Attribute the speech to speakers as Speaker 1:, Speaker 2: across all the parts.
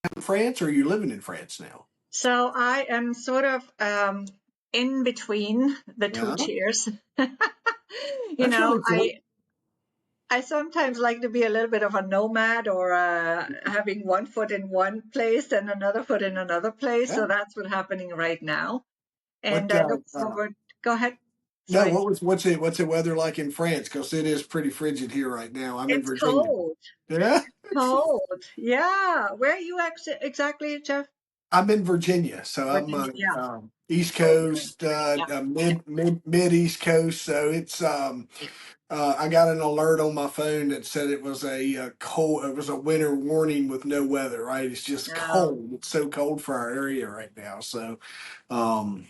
Speaker 1: in France, or are you living in France now?
Speaker 2: So I am sort of in between the two
Speaker 1: Yeah,
Speaker 2: chairs. You
Speaker 1: that's
Speaker 2: know,
Speaker 1: really cool.
Speaker 2: I sometimes like to be a little bit of a nomad or having one foot in one place and another foot in another place.
Speaker 1: Yeah.
Speaker 2: So that's what's happening right now. And
Speaker 1: What?
Speaker 2: I look forward. Go ahead.
Speaker 1: No.
Speaker 2: Sorry.
Speaker 1: What's the weather like in France? Because it is pretty frigid here right now. I'm in
Speaker 2: It's
Speaker 1: Virginia.
Speaker 2: cold.
Speaker 1: Yeah.
Speaker 2: Cold. Yeah. Where are you exactly, Jeff?
Speaker 1: I'm in Virginia, so I'm
Speaker 2: Virginia. Yeah.
Speaker 1: East
Speaker 2: Okay.
Speaker 1: Coast,
Speaker 2: Yeah.
Speaker 1: mid East Coast. So it's I got an alert on my phone that said it was a cold. It was a winter warning with no weather. Right, it's just
Speaker 2: Yeah.
Speaker 1: cold. It's so cold for our area right now. So, um,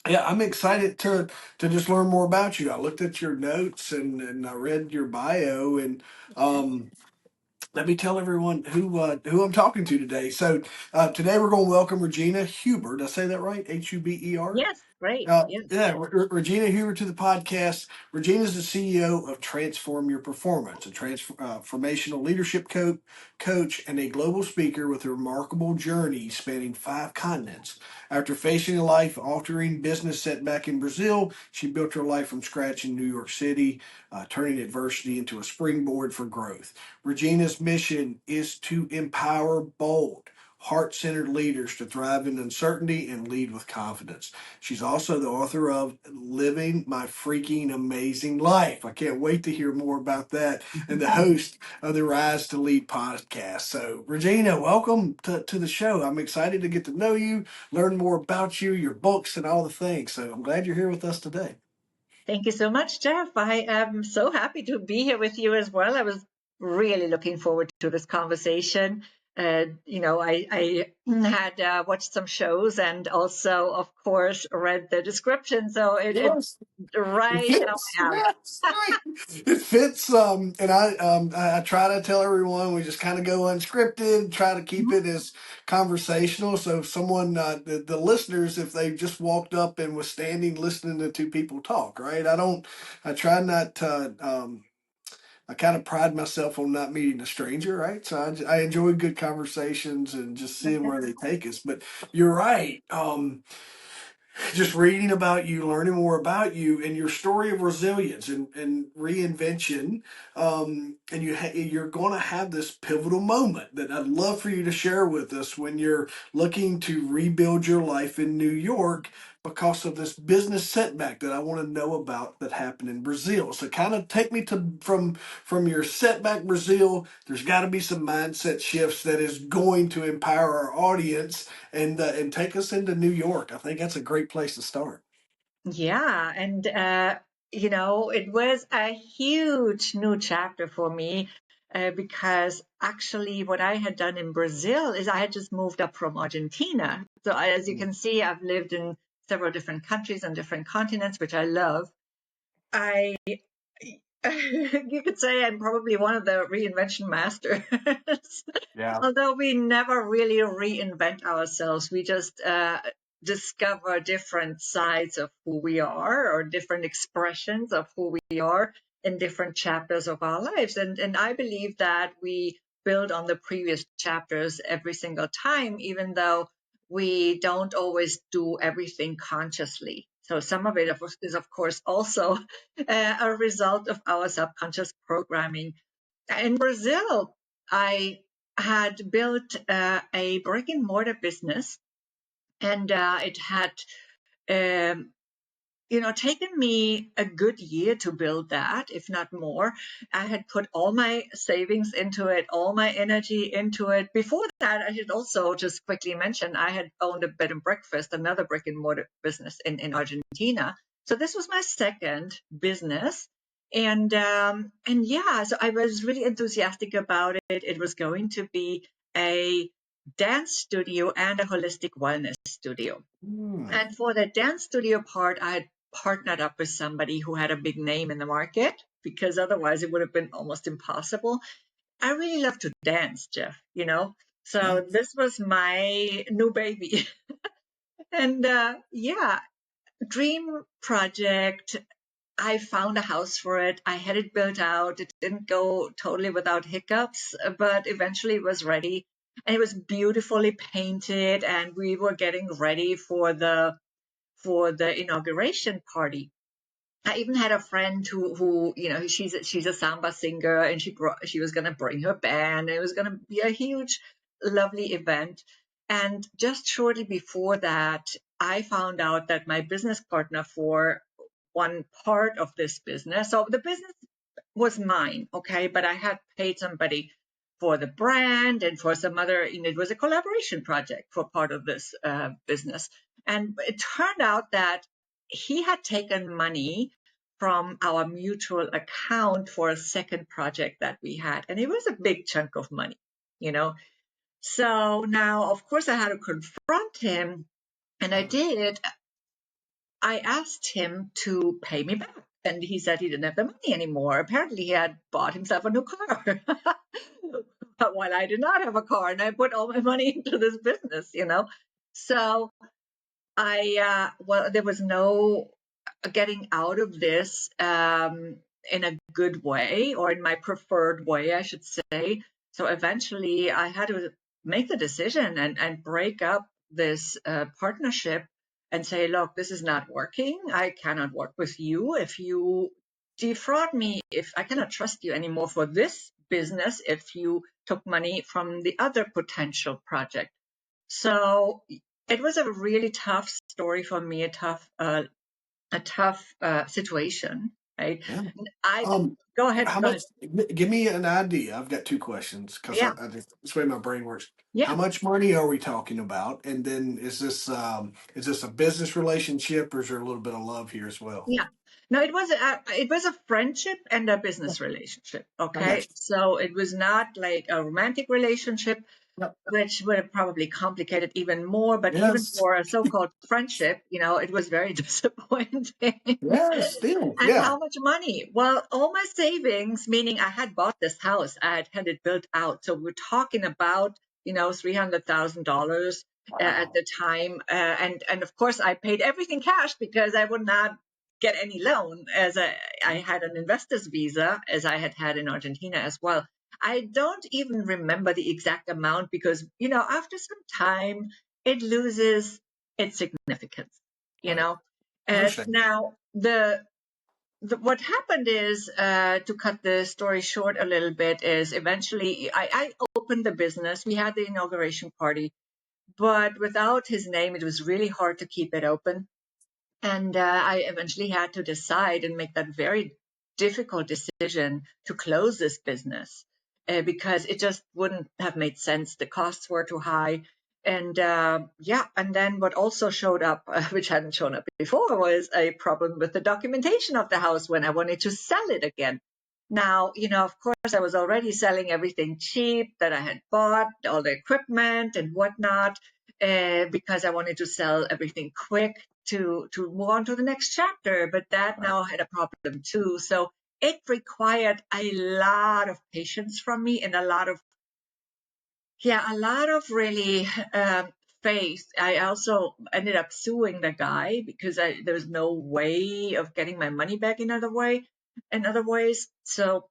Speaker 1: yeah, I'm excited to just learn more about you. I looked at your notes and I read your bio and. Um, Let me tell everyone who I'm talking to today. So today we're going to welcome Regina Huber. Did I say that right? Huber.
Speaker 2: Yes. Great. Yes.
Speaker 1: Yeah, Regina Huber to the podcast. Regina is the CEO of Transform Your Performance, a transformational leadership coach and a global speaker with a remarkable journey spanning 5 continents. After facing a life-altering business setback in Brazil, she built her life from scratch in New York City, turning adversity into a springboard for growth. Regina's mission is to empower bold, heart centered leaders to thrive in uncertainty and lead with confidence. She's also the author of Living My Freaking Amazing Life. I can't wait to hear more about that, and the host of the Rise to Lead podcast. So, Regina, welcome to the show. I'm excited to get to know you, learn more about you, your books, and all the things. So, I'm glad you're here with us today.
Speaker 2: Thank you so much, Jeff. I am so happy to be here with you as well. I was really looking forward to this conversation. I had watched some shows and also, of course, read the description. So it's
Speaker 1: Yes. It
Speaker 2: right up
Speaker 1: fits.
Speaker 2: my alley.
Speaker 1: Yes, right. It fits. And I try to tell everyone we just kind of go unscripted, try to keep
Speaker 2: Mhm.
Speaker 1: it as conversational. So if someone, the listeners, if they just walked up and was standing listening to two people talk, right? I try not to. I kind of pride myself on not meeting a stranger, right? So I enjoy good conversations and just seeing where they take us. But you're right. Just reading about you, learning more about you, and your story of resilience and reinvention. And you're going to have this pivotal moment that I'd love for you to share with us when you're looking to rebuild your life in New York because of this business setback that I want to know about that happened in Brazil. So kind of take me to from your setback Brazil. There's got to be some mindset shifts that is going to empower our audience and take us into New York. I think that's a great place to start.
Speaker 2: Yeah, and it was a huge new chapter for me because actually what I had done in Brazil is I had just moved up from Argentina. So as you can see, I've lived in several different countries and different continents, which I love. I you could say I'm probably one of the reinvention masters.
Speaker 1: Yeah.
Speaker 2: Although we never really reinvent ourselves, we just discover different sides of who we are or different expressions of who we are in different chapters of our lives. And I believe that we build on the previous chapters every single time, even though we don't always do everything consciously. So some of it is, of course, also a result of our subconscious programming. In Brazil, I had built a brick and mortar business, and it had, um, taken me a good year to build that, if not more. I had put all my savings into it, all my energy into it. Before that, I should also just quickly mention I had owned a bed and breakfast, another brick and mortar business in Argentina. So this was my second business. And yeah, so I was really enthusiastic about it. It was going to be a dance studio and a holistic wellness studio.
Speaker 1: Hmm.
Speaker 2: And for the dance studio part, I had partnered up with somebody who had a big name in the market because otherwise it would have been almost impossible. I really love to dance, Jeff,
Speaker 1: Yeah.
Speaker 2: So this was my new baby. And yeah, dream project. I found a house for it. I had it built out. It didn't go totally without hiccups, but eventually it was ready. and it was beautifully painted, and we were getting ready for the inauguration party. I even had a friend who she's a samba singer, and she was going to bring her band. It was going to be a huge, lovely event. And just shortly before that, I found out that my business partner for one part of this business, so the business was mine, okay, but I had paid somebody for the brand and for some other, it was a collaboration project for part of this business. And it turned out that he had taken money from our mutual account for a second project that we had. And it was a big chunk of money, you know. So now, of course, I had to confront him, and I did. I asked him to pay me back, and he said he didn't have the money anymore. Apparently, he had bought himself a new car. While I did not have a car, and I put all my money into this business, So there was no getting out of this in a good way, or in my preferred way, I should say. So eventually I had to make the decision and break up this partnership and say, look, this is not working. I cannot work with you if you defraud me, if I cannot trust you anymore for this business, if you took money from the other potential project. So it was a really tough story for me, a tough situation, right?
Speaker 1: Yeah.
Speaker 2: I
Speaker 1: Um,
Speaker 2: Go ahead,
Speaker 1: how
Speaker 2: go ahead.
Speaker 1: much? Give me an idea. I've got two questions because
Speaker 2: Yeah,
Speaker 1: I just this way my brain works. How
Speaker 2: yeah,
Speaker 1: much money are we talking about? And then is this a business relationship or is there a little bit of love here as well?
Speaker 2: yeah. No, it was a friendship and a
Speaker 1: Yeah,
Speaker 2: business relationship.
Speaker 1: I got
Speaker 2: Okay,
Speaker 1: you.
Speaker 2: so it was not like a romantic relationship,
Speaker 1: Yep.
Speaker 2: which would have probably complicated even more. But even
Speaker 1: Yes.
Speaker 2: for a so-called friendship, it was very disappointing.
Speaker 1: Yes. Still.
Speaker 2: And
Speaker 1: Yeah.
Speaker 2: how much money? Well, all my savings, meaning I had bought this house, I had it built out. So we're talking about, $300,000 at
Speaker 1: Wow.
Speaker 2: the time. And of course, I paid everything cash because I would not get any loan, as I had an investor's visa, as I had in Argentina as well. I don't even remember the exact amount because, after some time, it loses its significance, you
Speaker 1: Right.
Speaker 2: know.
Speaker 1: I understand.
Speaker 2: Now, what happened is, to cut the story short a little bit, is eventually I opened the business. We had the inauguration party, but without his name, it was really hard to keep it open. And I eventually had to decide and make that very difficult decision to close this business, because it just wouldn't have made sense. The costs were too high. And yeah, and then what also showed up, which hadn't shown up before, was a problem with the documentation of the house when I wanted to sell it again. Now, of course, I was already selling everything cheap that I had bought, all the equipment and whatnot, because I wanted to sell everything quick to move on to the next chapter. But that
Speaker 1: Right.
Speaker 2: now had a problem too. So it required a lot of patience from me, and a lot of really faith. I also ended up suing the guy because there was no way of getting my money back in other ways. So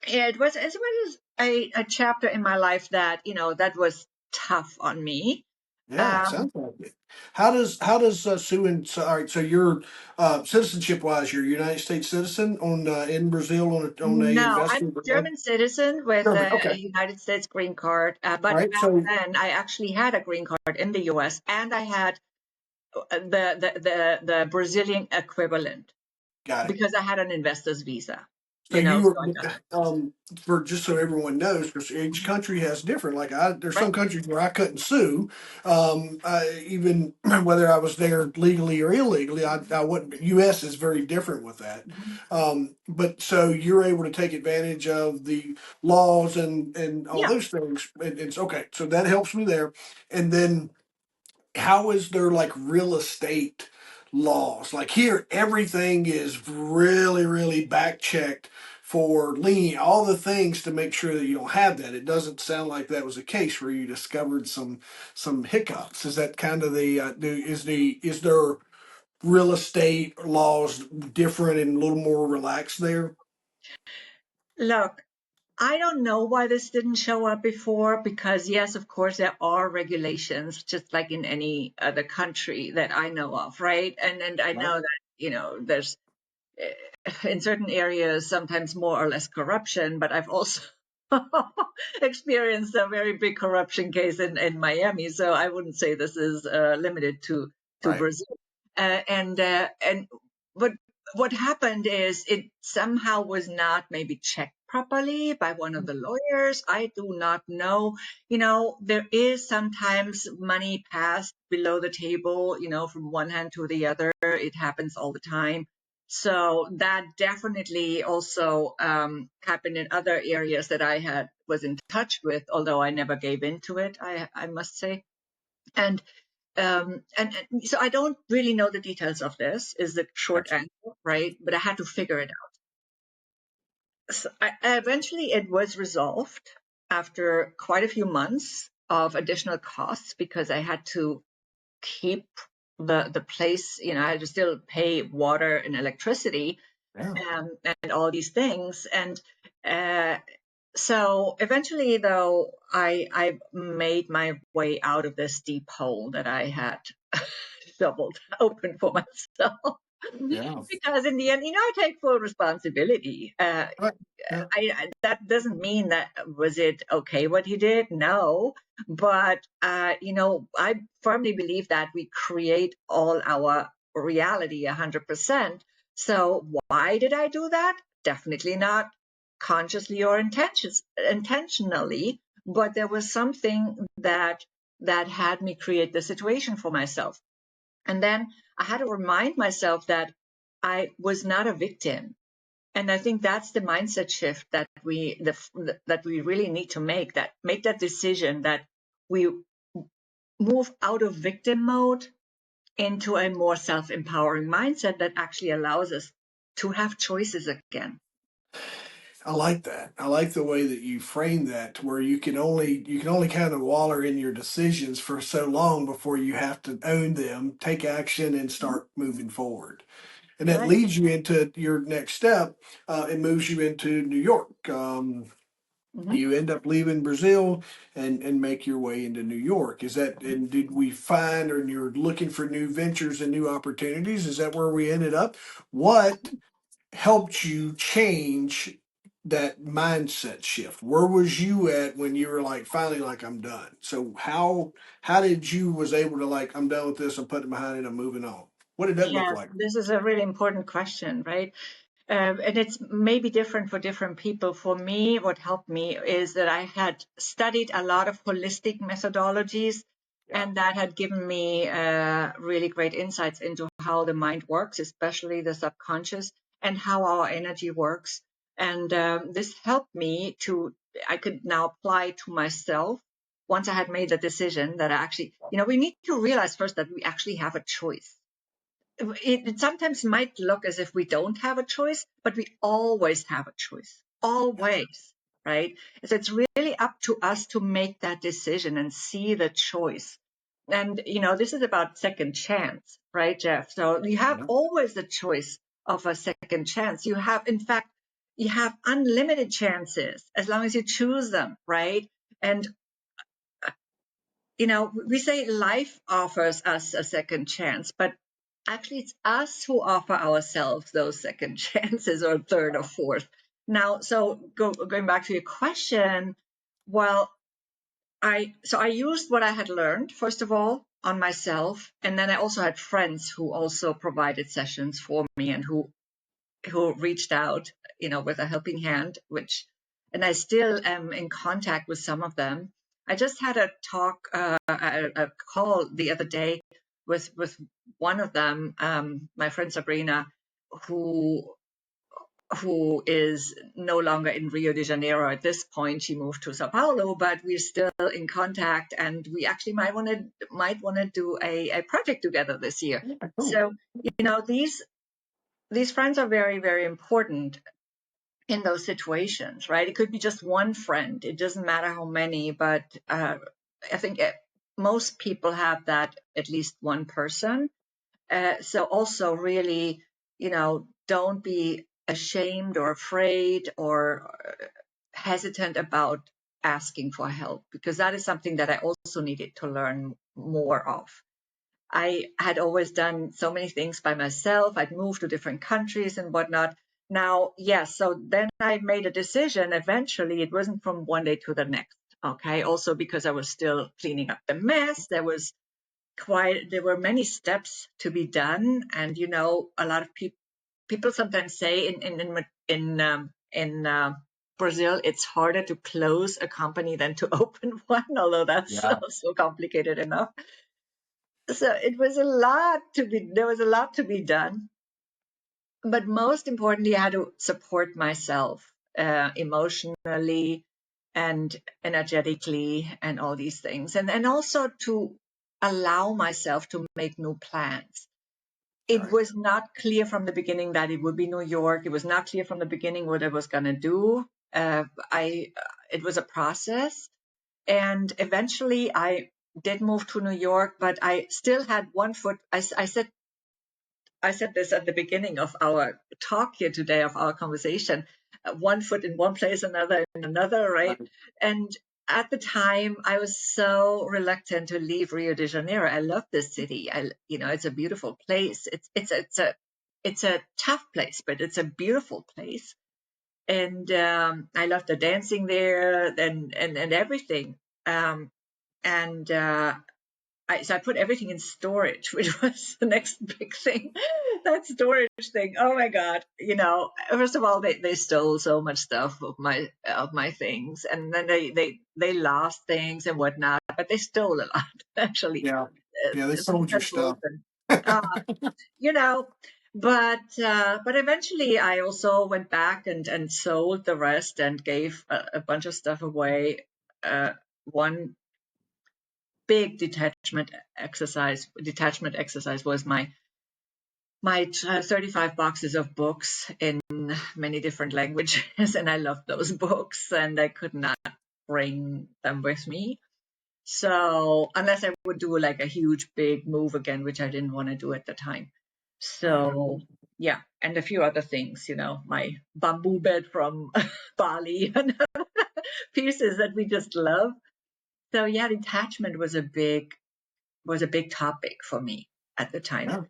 Speaker 2: yeah, it was a chapter in my life that that was tough on me.
Speaker 1: Yeah.
Speaker 2: Um,
Speaker 1: Sounds like it. How does Sue and so, all right? So you're citizenship wise, you're a United States citizen on in Brazil on a
Speaker 2: no, I'm
Speaker 1: investor.
Speaker 2: a German citizen with
Speaker 1: German.
Speaker 2: a
Speaker 1: Okay.
Speaker 2: United States green card.
Speaker 1: All
Speaker 2: But
Speaker 1: right.
Speaker 2: back
Speaker 1: So
Speaker 2: then, I actually had a green card in the U.S. and I had the Brazilian equivalent
Speaker 1: got it.
Speaker 2: because I had an investor's visa.
Speaker 1: So
Speaker 2: So
Speaker 1: you,
Speaker 2: I got it.
Speaker 1: for just so everyone knows, because each country has different. Like there's
Speaker 2: Right.
Speaker 1: some countries where I couldn't sue, even whether I was there legally or illegally. I wouldn't. U.S. is very different with that.
Speaker 2: Mhm.
Speaker 1: But so you're able to take advantage of the laws and all
Speaker 2: Yeah.
Speaker 1: those things. And it's okay. So that helps me there. And then how is there like real estate laws? Like here, everything is really, really back checked for lien, all the things to make sure that you don't have that. It doesn't sound like that was a case where you discovered some hiccups. Is that kind of is there real estate laws different and a little more relaxed there?
Speaker 2: Look. I don't know why this didn't show up before, because yes, of course, there are regulations, just like in any other country that I know of, right? And I
Speaker 1: Right.
Speaker 2: know that, there's in certain areas sometimes more or less corruption, but I've also experienced a very big corruption case in Miami, so I wouldn't say this is limited to
Speaker 1: Right.
Speaker 2: Brazil. And what what happened is it somehow was not maybe checked properly by one of the lawyers. I do not know. There is sometimes money passed below the table, from one hand to the other. It happens all the time. So that definitely also happened in other areas that I was in touch with, although I never gave into it, I must say. And and so I don't really know the details of this, is the short
Speaker 1: Gotcha.
Speaker 2: answer, right? But I had to figure it out. So eventually it was resolved after quite a few months of additional costs, because I had to keep the place, I had to still pay water and electricity,
Speaker 1: Yeah.
Speaker 2: and all these things. And uh, so eventually, though, I made my way out of this deep hole that I had shoveled open for myself.
Speaker 1: Yeah.
Speaker 2: Because in the end, I take full responsibility.
Speaker 1: Right. Yeah.
Speaker 2: That doesn't mean that was it okay what he did. No, but I firmly believe that we create all our reality 100%. So why did I do that? Definitely not consciously or intentionally, but there was something that had me create the situation for myself. And then I had to remind myself that I was not a victim. And I think that's the mindset shift that we really need to make that decision, that we move out of victim mode into a more self-empowering mindset that actually allows us to have choices again.
Speaker 1: I like that. I like the way that you frame that, to where you can only kind of waller in your decisions for so long before you have to own them, take action, and
Speaker 2: Mhm.
Speaker 1: start moving forward. And that
Speaker 2: Right.
Speaker 1: leads you into your next step. It moves you into New York.
Speaker 2: Hmm.
Speaker 1: You end up leaving Brazil and make your way into New York. Is that, and did we find, or you're looking for new ventures and new opportunities? Is that where we ended up? What helped you change that mindset shift? Where was you at when you were like finally like I'm done? So how did you was able to like I'm done with this, I'm putting it behind it, I'm moving on? What did that look
Speaker 2: Yes,
Speaker 1: like?
Speaker 2: this is a really important question, right? And it's maybe different for different people. For me, what helped me is that I had studied a lot of holistic methodologies,
Speaker 1: Yeah.
Speaker 2: and that had given me really great insights into how the mind works, especially the subconscious, and how our energy works. And this helped me I could now apply to myself once I had made the decision that I actually, we need to realize first that we actually have a choice. It sometimes might look as if we don't have a choice, but we always have a choice, always, right? So it's really up to us to make that decision and see the choice. And, this is about second chance, right, Jeff? So you have
Speaker 1: Yeah.
Speaker 2: always the choice of a second chance. In fact, you have unlimited chances as long as you choose them, right? And we say life offers us a second chance, but actually it's us who offer ourselves those second chances, or third or fourth. Now, so going back to your question, well, I used what I had learned, first of all, on myself, and then I also had friends who also provided sessions for me, and who reached out, with a helping hand, and I still am in contact with some of them. I just had a talk, a call the other day with one of them, my friend Sabrina, who who is no longer in Rio de Janeiro at this point. She moved to Sao Paulo, but we're still in contact, and we actually might want to do a project together this year.
Speaker 1: Yeah, cool.
Speaker 2: So, these friends are very, very important in those situations, right? It could be just one friend. It doesn't matter how many, but I think most people have that, at least one person. So also really, don't be ashamed or afraid, or hesitant about asking for help, because that is something that I also needed to learn more of. I had always done so many things by myself. I'd moved to different countries and whatnot. Now, yes, so then I made a decision. Eventually, it wasn't from one day to the next. Okay. Also, because I was still cleaning up the mess, there were many steps to be done. And, a lot of people sometimes say in Brazil, it's harder to close a company than to open one, although that's
Speaker 1: Yeah.
Speaker 2: also complicated enough. So there was a lot to be done, but most importantly, I had to support myself emotionally and energetically and all these things. And also to allow myself to make new plans. It
Speaker 1: Right.
Speaker 2: was not clear from the beginning that it would be New York. It was not clear from the beginning what I was going to do. It was a process. And eventually I did move to New York, but I still had one foot. I said this at the beginning of our talk here today, of our conversation, one foot in one place, another in another, right?
Speaker 1: Right.
Speaker 2: And at the time, I was so reluctant to leave Rio de Janeiro. I love this city. It's a beautiful place. It's a tough place, but it's a beautiful place. And I love the dancing there and everything. Um, and so I put everything in storage, which was the next big thing. That storage thing. Oh my God. First of all, they stole so much stuff of my things, and then they lost things and whatnot, but they stole a lot, actually.
Speaker 1: Yeah. Yeah. They
Speaker 2: Things
Speaker 1: sold your
Speaker 2: are
Speaker 1: stuff.
Speaker 2: broken. Uh, you know, but eventually I also went back and sold the rest and gave a bunch of stuff away. One big detachment exercise was my 35 boxes of books in many different languages, and I loved those books, and I could not bring them with me. So unless I would do like a huge big move again, which I didn't want to do at the time.
Speaker 1: Right.
Speaker 2: So yeah, and a few other things, my bamboo bed from Bali and pieces that we just love. So yeah, detachment was a big topic for me at the time.
Speaker 1: Yeah.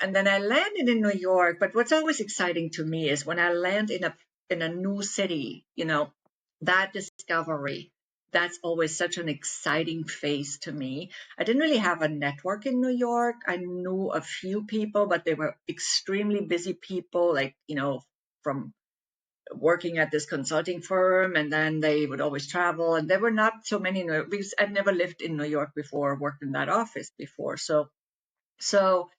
Speaker 2: And then I landed in New York. But what's always exciting to me is when I land in a new city, that discovery. That's always such an exciting phase to me. I didn't really have a network in New York. I knew a few people, but they were extremely busy people, like, from working at this consulting firm, and then they would always travel. And there were not so many, because I'd never lived in New York before, worked in that office before. So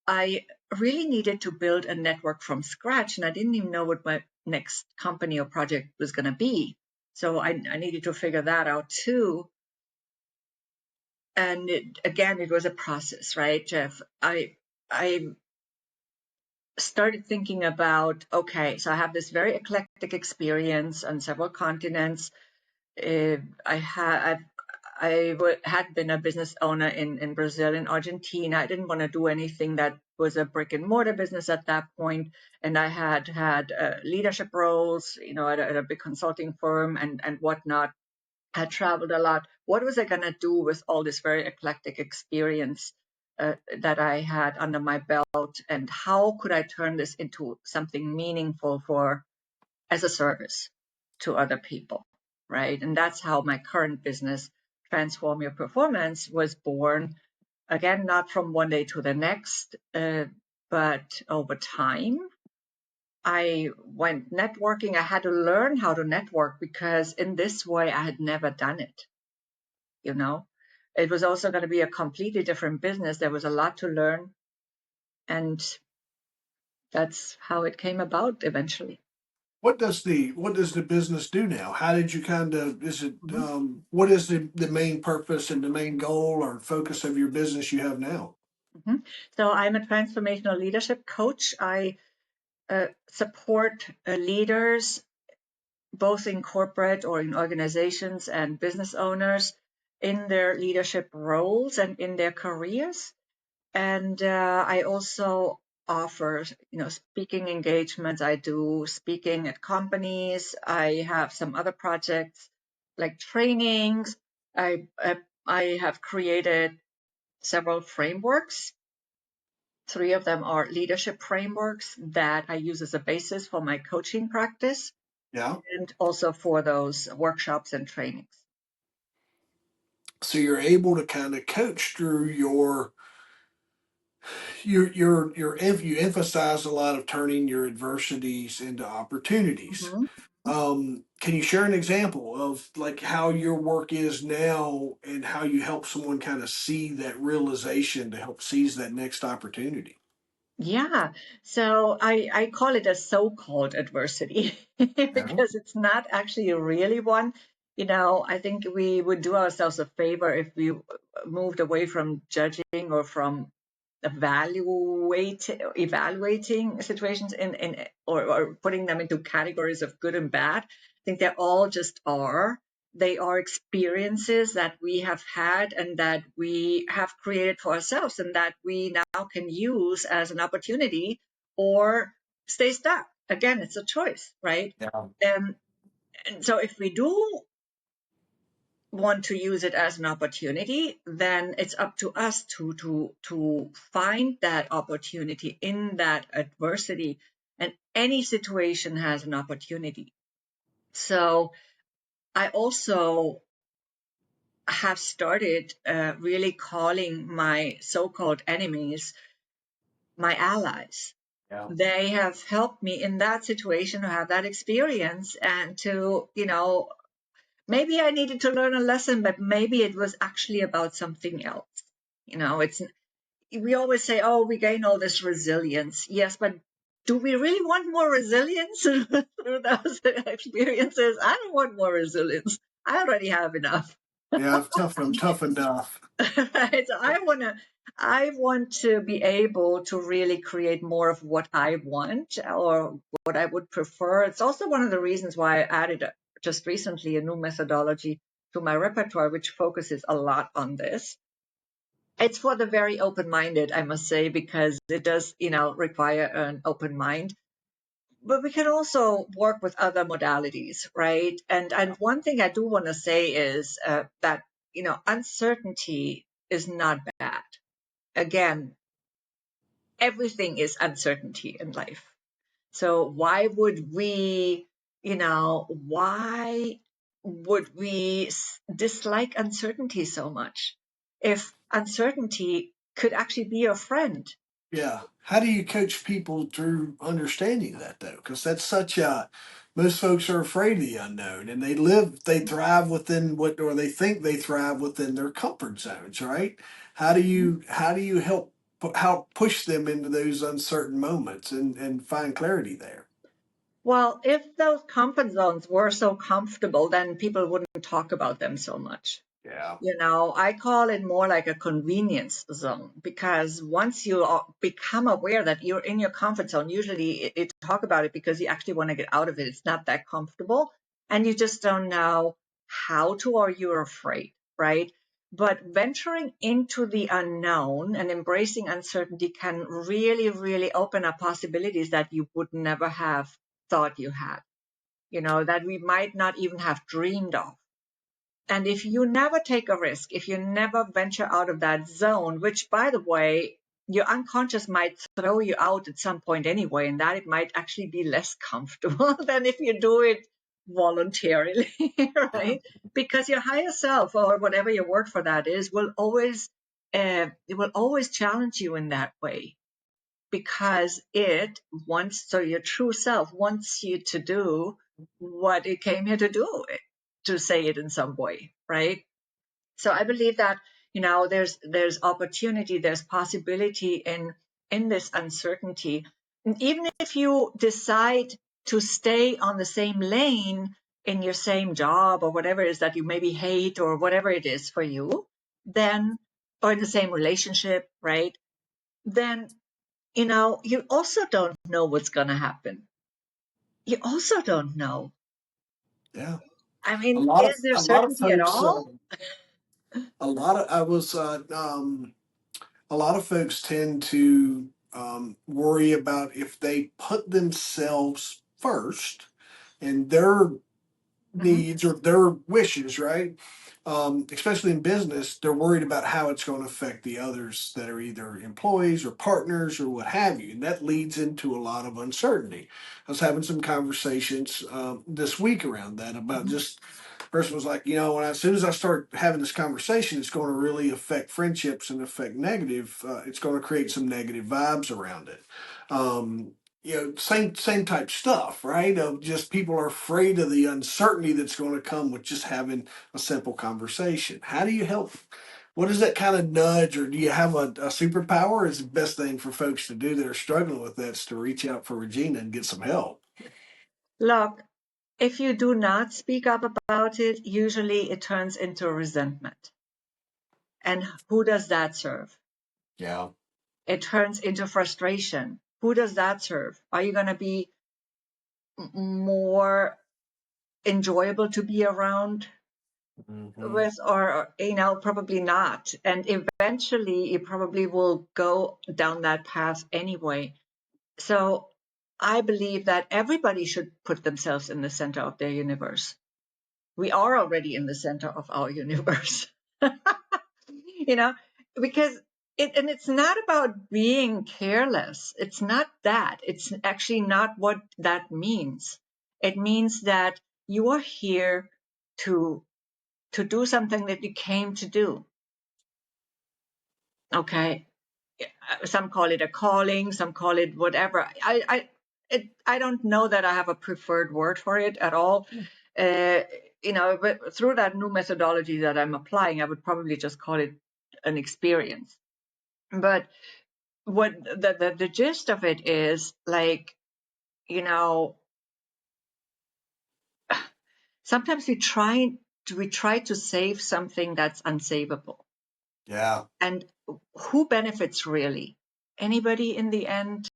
Speaker 2: I really needed to build a network from scratch, and I didn't even know what my next company or project was going to be. So I needed to figure that out too. And it was a process, right, Jeff? I started thinking about, okay, so I have this very eclectic experience on several continents. I had been a business owner in Brazil and Argentina. I didn't want to do anything that was a brick and mortar business at that point. And I had leadership roles, at a big consulting firm and whatnot. I traveled a lot. What was I going to do with all this very eclectic experience that I had under my belt? And how could I turn this into something meaningful as a service to other people, right? And that's how my current business, Transform Your Performance, was born. Again, not from one day to the next, but over time. I went networking. I had to learn how to network, because in this way I had never done it. It was also going to be a completely different business. There was a lot to learn, and that's how it came about eventually.
Speaker 1: What does the business do now? How did you kind of, is it,
Speaker 2: Mhm.
Speaker 1: what is the main purpose and the main goal or focus of your business you have now?
Speaker 2: Mhm. So I'm a transformational leadership coach. I support leaders, both in corporate or in organizations, and business owners in their leadership roles and in their careers. And I also offer, speaking engagements. I do speaking at companies. I have some other projects like trainings. I have created several frameworks. Three of them are leadership frameworks that I use as a basis for my coaching practice
Speaker 1: Yeah.
Speaker 2: and also for those workshops and trainings.
Speaker 1: So you're able to kind of coach through you emphasize a lot of turning your adversities into opportunities.
Speaker 2: Mhm.
Speaker 1: Can you share an example of like how your work is now and how you help someone kind of see that realization to help seize that next opportunity?
Speaker 2: Yeah, so I call it a so-called adversity
Speaker 1: Yeah.
Speaker 2: because it's not actually really one. I think we would do ourselves a favor if we moved away from judging or from evaluating situations or putting them into categories of good and bad. I think they all just are. They are experiences that we have had and that we have created for ourselves and that we now can use as an opportunity or stay stuck. Again, it's a choice, right?
Speaker 1: Yeah.
Speaker 2: Um, and so if we do want to use it as an opportunity, then it's up to us to find that opportunity in that adversity. And any situation has an opportunity. So I also have started really calling my so-called enemies my allies.
Speaker 1: Yeah.
Speaker 2: They have helped me in that situation to have that experience and to, maybe I needed to learn a lesson, but maybe it was actually about something else. It's we always say, oh, we gain all this resilience. Yes, but do we really want more resilience through those experiences? I don't want more resilience. I already have enough.
Speaker 1: Yeah. I'm tough enough.
Speaker 2: Right? So I want to be able to really create more of what I want or what I would prefer. It's also one of the reasons why I added just recently a new methodology to my repertoire, which focuses a lot on this. It's for the very open-minded, I must say, because it does, require an open mind. But we can also work with other modalities, right? And one thing I do want to say is that uncertainty is not bad. Again, everything is uncertainty in life. So why would we dislike uncertainty so much if uncertainty could actually be your friend?
Speaker 1: Yeah. How do you coach people through understanding that though? Because that's such a most folks are afraid of the unknown and they thrive within what, or they think they thrive within their comfort zones, right? How do you how push them into those uncertain moments and find clarity there?
Speaker 2: Well, if those comfort zones were so comfortable, then people wouldn't talk about them so much.
Speaker 1: Yeah.
Speaker 2: I call it more like a convenience zone because once you become aware that you're in your comfort zone, usually you talk about it because you actually want to get out of it. It's not that comfortable and you just don't know how to, or you're afraid, right? But venturing into the unknown and embracing uncertainty can really, really open up possibilities that you would never have thought you had, that we might not even have dreamed of. And if you never take a risk, if you never venture out of that zone, which by the way, your unconscious might throw you out at some point anyway, and that it might actually be less comfortable than if you do it voluntarily,
Speaker 1: Yeah.
Speaker 2: right? Because your higher self or whatever your word for that is it will always challenge you in that way because your true self wants you to do what it came here to do, to say it in some way, right? So I believe that, there's opportunity, there's possibility in this uncertainty. And even if you decide to stay on the same lane in your same job or whatever it is that you maybe hate or whatever it is for you, then, or in the same relationship, right? Then you also don't know what's going to happen. You also don't know.
Speaker 1: Yeah.
Speaker 2: I mean, is there
Speaker 1: A lot of
Speaker 2: certainty at
Speaker 1: folks
Speaker 2: all?
Speaker 1: a lot of I was a lot of folks tend to worry about if they put themselves first and their
Speaker 2: Mhm.
Speaker 1: needs or their wishes, right? Especially in business, they're worried about how it's going to affect the others that are either employees or partners or what have you. And that leads into a lot of uncertainty. I was having some conversations this week around that about
Speaker 2: Mhm.
Speaker 1: just person was like, as soon as I start having this conversation, it's going to really affect friendships and affect negative. It's going to create some negative vibes around it. Um, same type stuff, right? Of just people are afraid of the uncertainty that's going to come with just having a simple conversation. How do you help? What is that kind of nudge, or do you have a superpower? Is the best thing for folks to do that are struggling with that is to reach out for Regina and get some help.
Speaker 2: Look, if you do not speak up about it, usually it turns into resentment. And who does that serve?
Speaker 1: Yeah.
Speaker 2: It turns into frustration. Who does that serve? Are you going to be more enjoyable to be around
Speaker 1: Hmm.
Speaker 2: with, or probably not? And eventually you probably will go down that path anyway. So I believe that everybody should put themselves in the center of their universe. We are already in the center of our universe. you know, because it's not about being careless. It's not that. It's actually not what that means. It means that you are here to do something that you came to do. Okay. Some call it a calling, some call it whatever. I don't know that I have a preferred word for it at all. Uh, but through that new methodology that I'm applying, I would probably just call it an experience. But what the gist of it is, like, you know, sometimes we try to save something that's unsavable.
Speaker 1: Yeah.
Speaker 2: And who benefits really? Anybody in the end?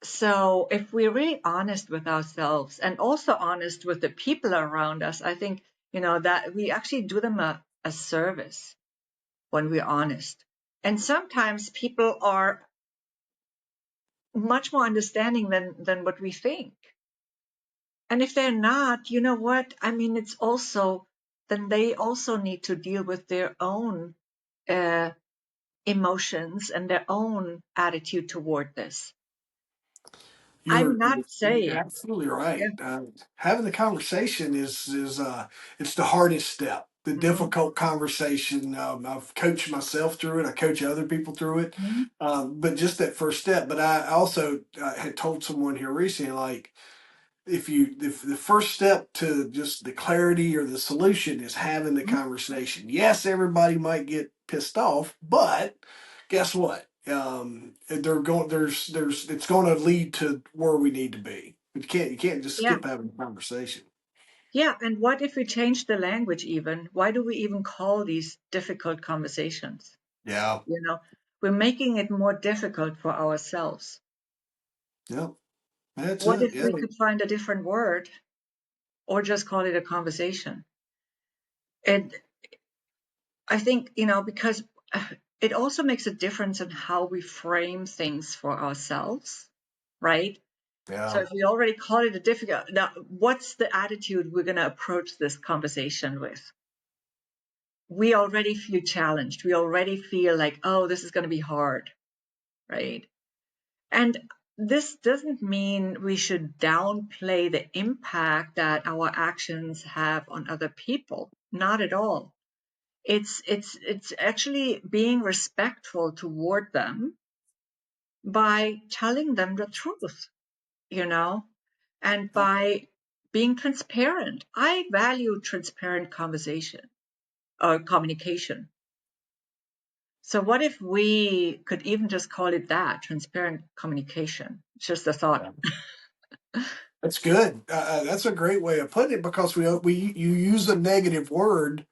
Speaker 2: So if we're really honest with ourselves and also honest with the people around us, I think, that we actually do them a service when we're honest. And sometimes people are much more understanding than what we think. And if they're not, you know what? I mean, it's also, then they also need to deal with their own uh, emotions and their own attitude toward this. I'm not
Speaker 1: You're
Speaker 2: saying,
Speaker 1: absolutely
Speaker 2: yeah.
Speaker 1: right. Having the conversation is it's the hardest step, the
Speaker 2: Mhm.
Speaker 1: difficult conversation. I've coached myself through it. I coach other people through it,
Speaker 2: Mhm.
Speaker 1: but just that first step. But I also had told someone here recently, like if the first step to just the clarity or the solution is having the conversation. Yes, everybody might get pissed off, but guess what? They're going. There's. It's going to lead to where we need to be. You can't just
Speaker 2: Yeah.
Speaker 1: skip having a conversation.
Speaker 2: Yeah. And what if we change the language even? Why do we even call these difficult conversations?
Speaker 1: Yeah.
Speaker 2: We're making it more difficult for ourselves.
Speaker 1: Yep. That's
Speaker 2: What
Speaker 1: it.
Speaker 2: if
Speaker 1: Yeah.
Speaker 2: we could find a different word or just call it a conversation? And I think, because it also makes a difference in how we frame things for ourselves, right? So
Speaker 1: Yeah.
Speaker 2: if we already call it a difficult, now what's the attitude we're going to approach this conversation with? We already feel challenged. We already feel like, oh, this is going to be hard, right? And this doesn't mean we should downplay the impact that our actions have on other people. Not at all. It's actually being respectful toward them by telling them the truth, you know, and by being transparent. I value transparent conversation or communication. So what if we could even just call it that, transparent communication? It's just a thought.
Speaker 1: Yeah. That's good. That's a great way of putting it because we you use a negative word,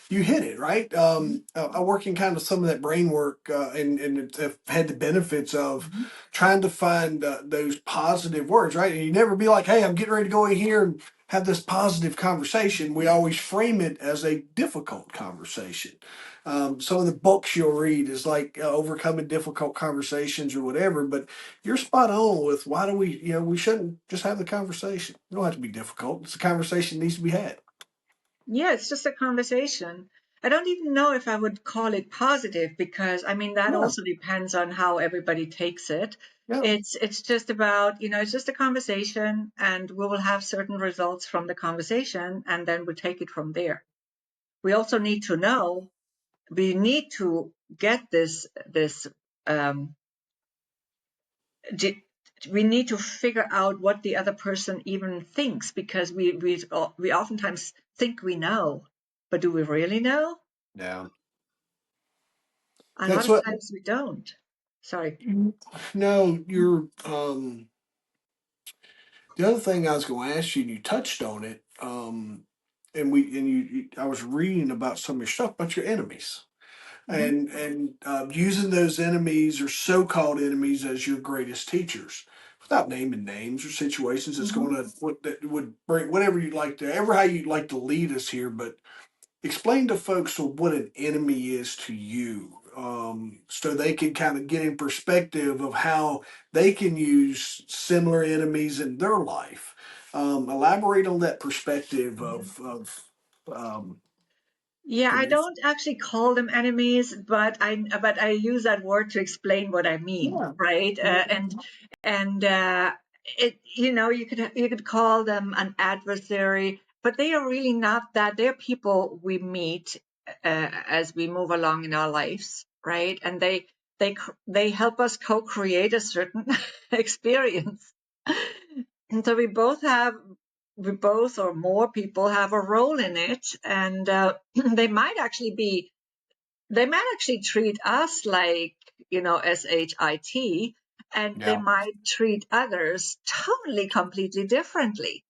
Speaker 1: you hit it right. I work in kind of some of that brain work, and have had the benefits of trying to find those positive words, right? And you never be like, "Hey, I'm getting ready to go in here and have this positive conversation, we always frame it as a difficult conversation. Some of the books you'll read is like overcoming difficult conversations or whatever, but you're spot on with why do we, we shouldn't just have the conversation. It don't have to be difficult. It's a conversation that needs to be had.
Speaker 2: Yeah, it's just a conversation. I don't even know if I would call it positive because I mean that
Speaker 1: Yeah,
Speaker 2: also depends on how everybody takes it.
Speaker 1: yeah,
Speaker 2: It's just about, it's just a conversation and we will have certain results from the conversation and then we take it from there. We also need to know, we need to get this um di- we need to figure out what the other person even thinks because we oftentimes think we know, but do we really know?
Speaker 1: yeah.
Speaker 2: A lot
Speaker 1: That's
Speaker 2: of
Speaker 1: what.
Speaker 2: times we don't. Sorry.
Speaker 1: No, you're. The other thing I was going to ask you, and you touched on it. I was reading about some of your stuff about your enemies,
Speaker 2: Hmm.
Speaker 1: and using those enemies or so-called enemies as your greatest teachers, without naming names or situations. That's
Speaker 2: Hmm.
Speaker 1: going to what that would bring whatever you'd like to, ever how you'd like to lead us here, but explain to folks what an enemy is to you, so they can kind of get in perspective of how they can use similar enemies in their life. Elaborate on that perspective of
Speaker 2: Yeah,
Speaker 1: can
Speaker 2: I
Speaker 1: you?
Speaker 2: don't actually call them enemies, but I use that word to explain what I mean,
Speaker 1: Yeah,
Speaker 2: right?
Speaker 1: yeah,
Speaker 2: And it you could call them an adversary, but they are really not that. They're people we meet as we move along in our lives, right? And they help us co-create a certain experience. And so we both or more people have a role in it, and they might actually be, they might actually treat us like, shit, and they
Speaker 1: yeah.
Speaker 2: might treat others totally completely differently.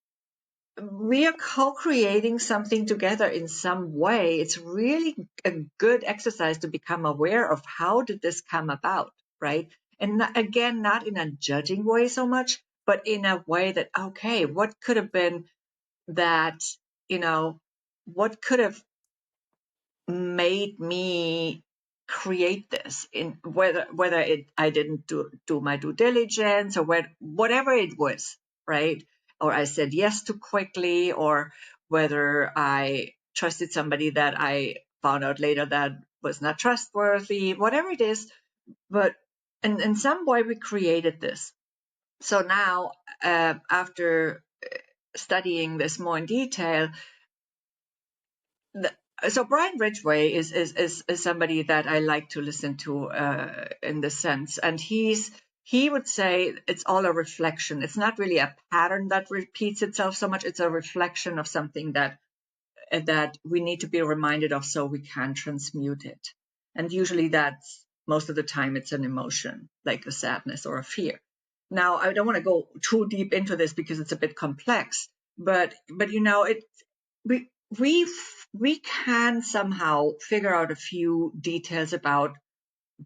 Speaker 2: We are co-creating something together in some way. It's really a good exercise to become aware of how did this come about, right? And again, not in a judging way so much, but in a way that, okay, what could have been that, you know, what could have made me create this, in whether I didn't do my due diligence, or whatever it was, right? Or I said yes too quickly, or whether I trusted somebody that I found out later that was not trustworthy, whatever it is. But in some way we created this. So now, after studying this more in detail, the, so Brian Ridgway is somebody that I like to listen to in this sense, and he would say it's all a reflection. It's not really a pattern that repeats itself so much. It's a reflection of something that we need to be reminded of so we can transmute it. And usually that's, most of the time, it's an emotion like a sadness or a fear. Now, I don't want to go too deep into this because it's a bit complex, but it we we we can somehow figure out a few details about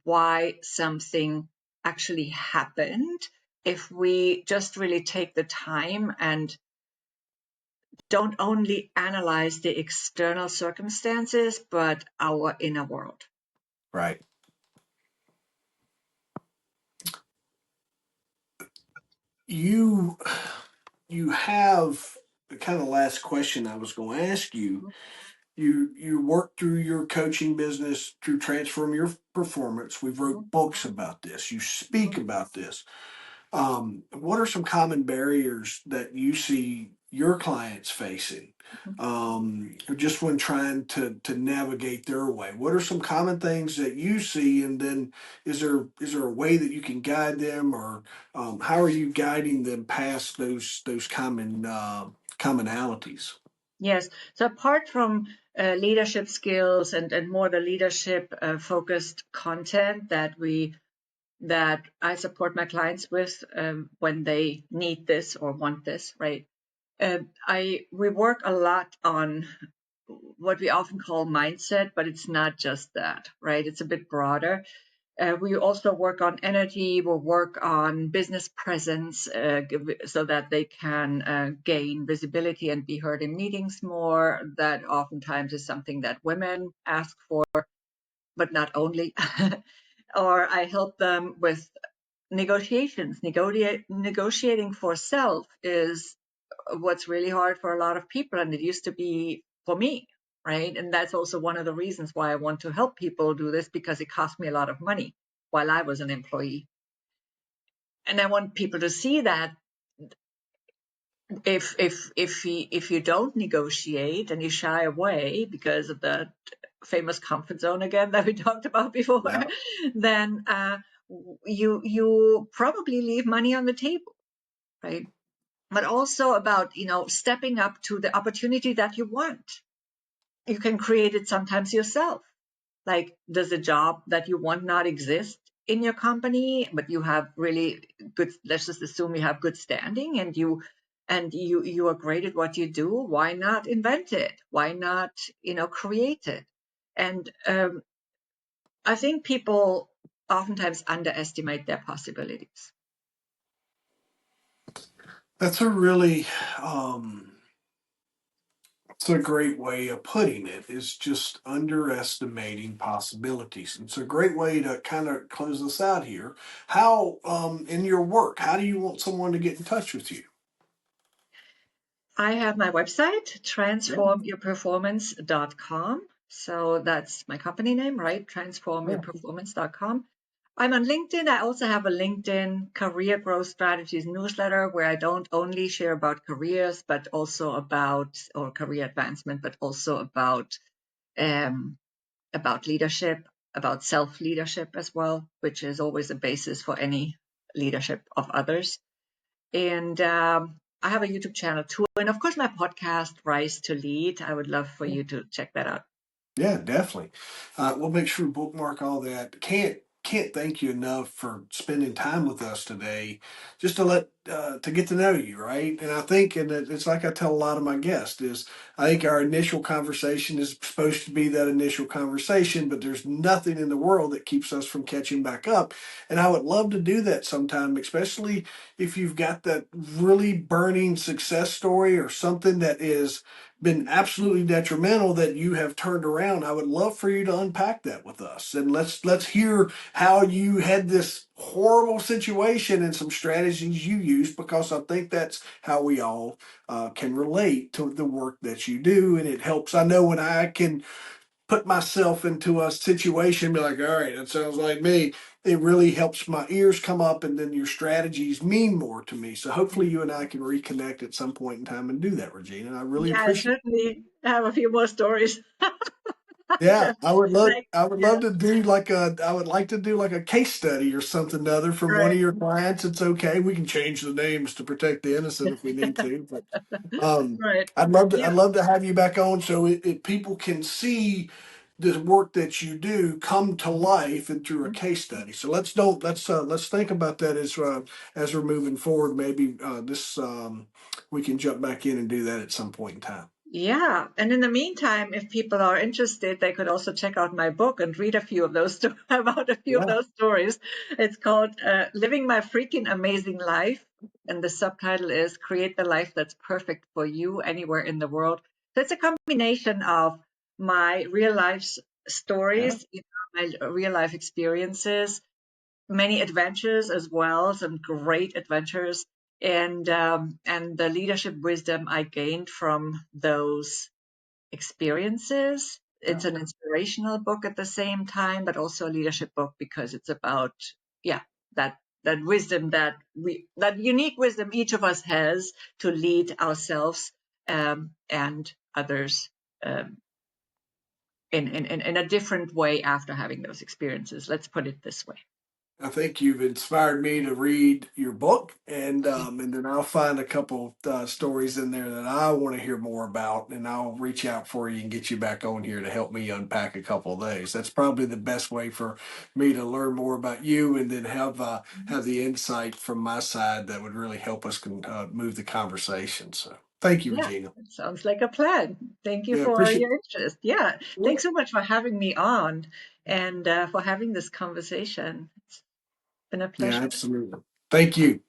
Speaker 2: why something actually happened if we just really take the time and don't only analyze the external circumstances, but our inner world.
Speaker 1: Right. You you have the kind of last question I was going to ask you. You work through your coaching business through transform your performance. We've wrote books about this. You speak about this. What are some common barriers that you see your clients facing, just when trying to navigate their way? What are some common things that you see, and then is there a way that you can guide them, or how are you guiding them past those common commonalities?
Speaker 2: Yes. So apart from leadership skills and more the leadership focused content that I support my clients with, when they need this or want this, right? I We work a lot on what we often call mindset, but it's not just that, right? It's a bit broader. We also work on energy. We'll work on business presence so that they can gain visibility and be heard in meetings more. That oftentimes is something that women ask for, but not only. Or I help them with negotiations. Negotiating for self is what's really hard for a lot of people, and it used to be for me, right? And that's also one of the reasons why I want to help people do this, because it cost me a lot of money while I was an employee. And I want people to see that if you don't negotiate and you shy away because of the famous comfort zone again that we talked about before,
Speaker 1: Yeah.
Speaker 2: then you probably leave money on the table, right? But also about, stepping up to the opportunity that you want. You can create it sometimes yourself. Like, does a job that you want not exist in your company, but you have really good, let's just assume you have good standing, and you are great at what you do. Why not invent it? Why not, create it? And I think people oftentimes underestimate their possibilities.
Speaker 1: That's a really it's a great way of putting it, is just underestimating possibilities. It's a great way to kind of close this out here. How, in your work, how do you want someone to get in touch with you?
Speaker 2: I have my website,
Speaker 1: Yeah,
Speaker 2: transformyourperformance.com. So that's my company name, right?
Speaker 1: yeah,
Speaker 2: Transformyourperformance.com. I'm on LinkedIn. I also have a LinkedIn career growth strategies newsletter where I don't only share about careers, but also or career advancement, but also um, about leadership, about self leadership as well, which is always a basis for any leadership of others. And I have a YouTube channel too. And of course, my podcast, Rise to Lead. I would love for
Speaker 1: yeah.
Speaker 2: you to check that out.
Speaker 1: Yeah, definitely. We'll make sure to bookmark all that. Can't thank you enough for spending time with us today, just to get to know you, right? And I think, and it's like I tell a lot of my guests, is I think our initial conversation is supposed to be that initial conversation, but there's nothing in the world that keeps us from catching back up. And I would love to do that sometime, especially if you've got that really burning success story or something that is been absolutely detrimental that you have turned around. I would love for you to unpack that with us, and let's hear how you had this horrible situation and some strategies you used, because I think that's how we all can relate to the work that you do, and it helps. I know when I can put myself into a situation, be like, all right, that sounds like me. It really helps my ears come up, and then your strategies mean more to me. So hopefully, you and I can reconnect at some point in time and do that, Regina. And I really
Speaker 2: Yeah, I
Speaker 1: appreciate.
Speaker 2: certainly have a few more stories.
Speaker 1: Yeah,
Speaker 2: Yeah, like,
Speaker 1: I would
Speaker 2: yeah,
Speaker 1: love to do like I would like to do like a case study or something other from one of
Speaker 2: right,
Speaker 1: your clients. It's okay. We can change the names to protect the innocent if we need to, but
Speaker 2: right.
Speaker 1: I'd
Speaker 2: Yeah,
Speaker 1: love to have you back on so people can see the work that you do come to life and through a case study. So let's think about that as we're moving forward. Maybe this we can jump back in and do that at some point in time.
Speaker 2: yeah. And in the meantime, if people are interested, they could also check out my book and read a few of those about a few of
Speaker 1: Yeah.
Speaker 2: those stories. It's called "Living My Freaking Amazing Life," and the subtitle is "Create the Life That's Perfect for You Anywhere in the World." So it's a combination of my real life
Speaker 1: Yeah.
Speaker 2: stories, my real life experiences, many adventures as well, some great adventures, and the leadership wisdom I gained from those experiences.
Speaker 1: Yeah.
Speaker 2: It's an inspirational book at the same time, but also a leadership book because it's about, yeah, that wisdom that unique wisdom each of us has to lead ourselves and others um, in a different way after having those experiences. Let's put it this way.
Speaker 1: I think you've inspired me to read your book, and then I'll find a couple stories in there that I want to hear more about, and I'll reach out for you and get you back on here to help me unpack a couple of those. That's probably the best way for me to learn more about you, and then have the insight from my side that would really help us move the conversation. So. Thank you,
Speaker 2: Yeah,
Speaker 1: Regina.
Speaker 2: it sounds like a plan. Thank you
Speaker 1: Yeah,
Speaker 2: for
Speaker 1: appreciate.
Speaker 2: your interest. Yeah,
Speaker 1: Yeah,
Speaker 2: thanks so much for having me on and for having this conversation. It's been a
Speaker 1: yeah,
Speaker 2: pleasure.
Speaker 1: absolutely. Thank you.